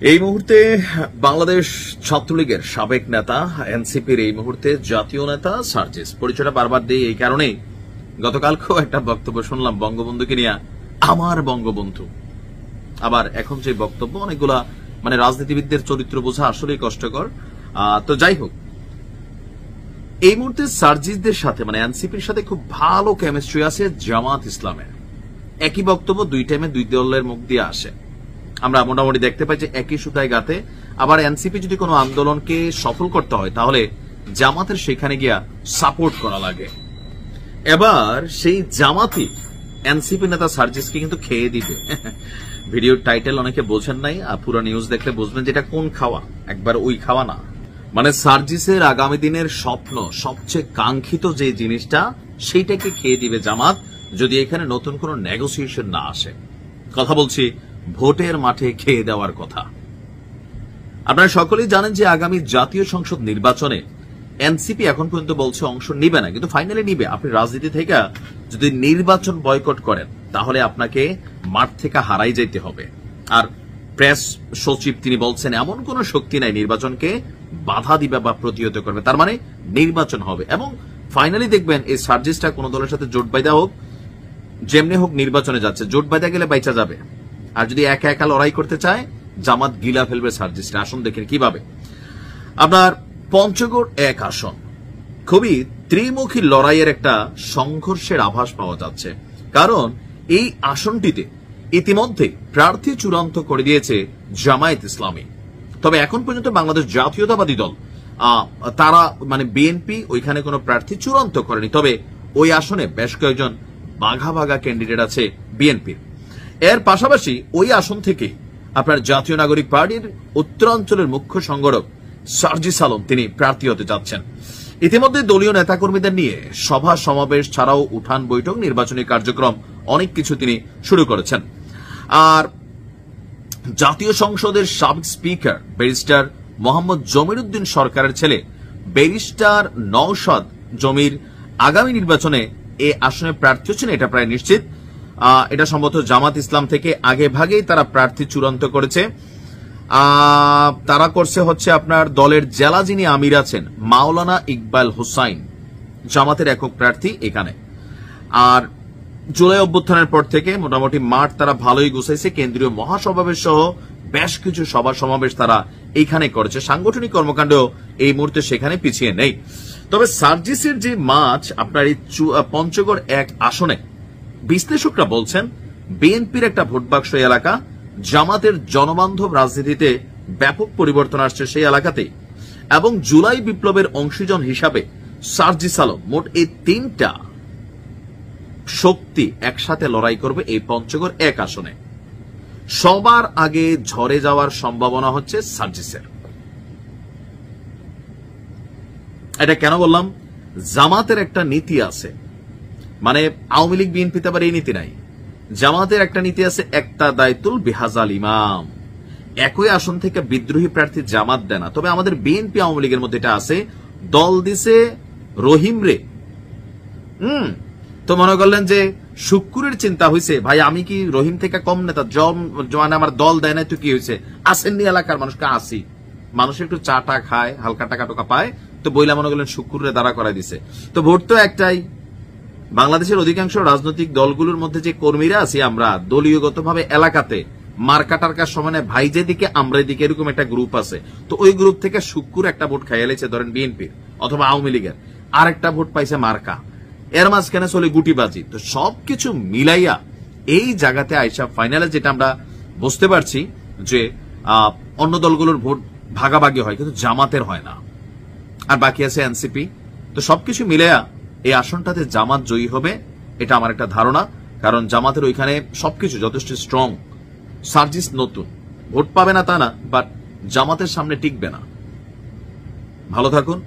এই মুহূর্তে বাংলাদেশ ছাত্রলীগের সাবেক নেতা এনসিপির এই মুহূর্তে জাতীয় নেতা সার্জিস। পরিচয়টা বারবার দিই এই কারণেই, গতকালকেও একটা বক্তব্য শুনলাম বঙ্গবন্ধুকে নিয়ে, আমার বঙ্গবন্ধু। আবার এখন যে বক্তব্য, অনেকগুলা রাজনীতিবিদদের চরিত্র বোঝা আসলেই কষ্টকর। তো যাই হোক, এই মুহূর্তে সার্জিসদের সাথে এনসিপির সাথে খুব ভালো কেমিস্ট্রি আছে জামাত ইসলামের। একই বক্তব্য দুই টাইমে দুই দলের মুখ দিয়ে আসে। আমরা মোটামুটি দেখতে পাই যে একই সুতায় গাতে। আবার এনসিপি যদি কোনো আন্দোলনকে সফল করতে হয় তাহলে জামাতের সেখানে গিয়া সাপোর্ট করা লাগে। এবার সেই জামাতই এনসিপি নেতা সার্জিসকে কিন্তু খেয়ে দিবে। ভিডিওর টাইটেল অনেকে বোঝেন নাই, পুরো নিউজ দেখলে বুঝবেন যেটা কোন খাওয়া, একবার ওই খাওয়া না। সার্জিসের আগামী দিনের স্বপ্ন, সবচেয়ে কাঙ্ক্ষিত যে জিনিসটা, সেইটাকে খেয়ে দিবে জামাত যদি এখানে নতুন কোন নেগোসিয়েশন না আসে। কথা বলছি ভোটের মাঠে খেয়ে দেওয়ার কথা। আপনারা সকলেই জানেন যে আগামী জাতীয় সংসদ নির্বাচনে এনসিপি এখন পর্যন্ত বলছে অংশ নিবে না, কিন্তু ফাইনালি নিবে। আপনি রাজনীতি থেকে যদি নির্বাচন বয়কট করেন তাহলে আপনাকে মাঠ থেকে হারাই যেতে হবে। আর প্রেস সচিব তিনি বলছেন এমন কোন শক্তি নাই নির্বাচনকে বাধা দিবে বা প্রতিহত করবে, তার মানে নির্বাচন হবে। এবং ফাইনালি দেখবেন এই সার্জিসটা কোন দলের সাথে জোট বাইদা হোক, যেমনি হোক নির্বাচনে যাচ্ছে। জোট বাইদা গেলে বাইচা যাবে, আর যদি একা একা লড়াই করতে চায় জামাত গিলা ফেলবে সার্জিসটা। আসন দেখেন কিভাবে। আপনার পঞ্চগড় এক আসন খুবই ত্রিমুখী লড়াইয়ের একটা সংঘর্ষের আভাস পাওয়া যাচ্ছে, কারণ এই আসনটিতে ইতিমধ্যে প্রার্থী চূড়ান্ত করে দিয়েছে জামায়াত ইসলামী। তবে এখন পর্যন্ত বাংলাদেশ জাতীয়তাবাদী দল তারা বিএনপি ওইখানে কোনো প্রার্থী চূড়ান্ত করেনি। তবে ওই আসনে বেশ কয়েকজন বাঘা বাঘা ক্যান্ডিডেট আছে বিএনপির। এর পাশাপাশি ওই আসন থেকে আপনার জাতীয় নাগরিক পার্টির উত্তরাঞ্চলের মুখ্য সংগঠক সার্জিস আলম তিনি প্রার্থী হতে যাচ্ছেন। ইতিমধ্যে দলীয় নেতাকর্মীদের নিয়ে সভা সমাবেশ ছাড়াও উঠান বৈঠক, নির্বাচনী কার্যক্রম অনেক কিছু তিনি শুরু করেছেন। আর জাতীয় সংসদের সাবেক স্পিকার ব্যারিস্টার মোহাম্মদ জমির উদ্দিন সরকারের ছেলে ব্যারিস্টার নওশাদ জমির আগামী নির্বাচনে এ আসনে প্রার্থী হচ্ছেন, এটা প্রায় নিশ্চিত। এটা সম্ভবত জামাত ইসলাম থেকে আগে ভাগেই তারা প্রার্থী চূড়ান্ত করেছে। তারা করছে হচ্ছে আপনার দলের জেলা যিনি আমির আছেন মাওলানা ইকবাল হুসাইন, জামাতের একক প্রার্থী এখানে। আর জুলাই অভ্যুত্থানের পর থেকে মোটামুটি মাঠ তারা ভালোই গুছাইছে। কেন্দ্রীয় মহাসমাবেশ সহ বেশ কিছু সভা সমাবেশ তারা এইখানে করেছে। সাংগঠনিক কর্মকাণ্ড এই মুহূর্তে সেখানে পিছিয়ে নেই। তবে সার্জিসের যে মাঠ আপনার এই পঞ্চগড় এক আসনে, বিশ্লেষকরা বলছেন বিএনপির একটা ভোট বাক্স এলাকা, জামাতের জনবান্ধব রাজনীতিতে ব্যাপক পরিবর্তন আসছে সেই এলাকাতেই, এবং জুলাই বিপ্লবের অংশীজন হিসাবে সার্জিস আলম মোট এই তিনটা শক্তি একসাথে লড়াই করবে এই পঞ্চগড় এক আসনে। সবার আগে ঝরে যাওয়ার সম্ভাবনা হচ্ছে সার্জিসের। এটা কেন বললাম? জামাতের একটা নীতি আছে, আওয়ামী লীগ বিএনপিতে আবার এই নীতি নাই। জামাতের একটা নীতি আছে, একটা দায়িতুল বিহাজাল ইমাম। একই আসন থেকে বিদ্রোহী প্রার্থী জামাত দেয় না। তবে আমাদের বিএনপি আওয়ামী লীগের মধ্যে এটা আছে, দল দিছে রহিম রে। তো মনে করলেন যে শুক্কুরের চিন্তা হয়েছে, ভাই আমি কি রহিম থেকে কম নেতা? আমার দল দেয় না তো কি হয়েছে? আসেননি এলাকার মানুষকে আসি, মানুষ একটু চাটা খায়, হালকা টাকা টোকা পায়, তো বইলা মনে করলেন শুক্কুরে দাঁড়া করাই দিছে। তো ভোট তো একটাই। বাংলাদেশের অধিকাংশ রাজনৈতিক দলগুলোর মধ্যে যে কর্মীরা আছি আমরা, দলীয়গতভাবে এলাকাতে মার্কা টার্কার সমানে ভাই যেদিকে আমরা এদিকে, এরকম একটা গ্রুপ আছে। তো ওই গ্রুপ থেকে শুক্কুর একটা ভোট খাইয়ে লেছে ধরেন বিএনপির অথবা আওয়ামী লীগের, আর একটা ভোট পাইছে মার্কা, এর মাঝখানে চলে গুটিবাজি। তো সবকিছু মিলাইয়া এই জায়গাতে আইসা ফাইনালে যেটা আমরা বুঝতে পারছি যে অন্য দলগুলোর ভোট ভাগাভাগি হয়, কিন্তু জামাতের হয় না, আর বাকি আছে এনসিপি। তো সবকিছু মিলাইয়া এই আসনটাতে জামাত জয়ী হবে, এটা আমার একটা ধারণা। কারণ জামাতের ওইখানে সবকিছু যথেষ্ট স্ট্রং। সার্জিস নতুন, ভোট পাবে না তা না, বাট জামাতের সামনে টিকবে না। ভালো থাকুন।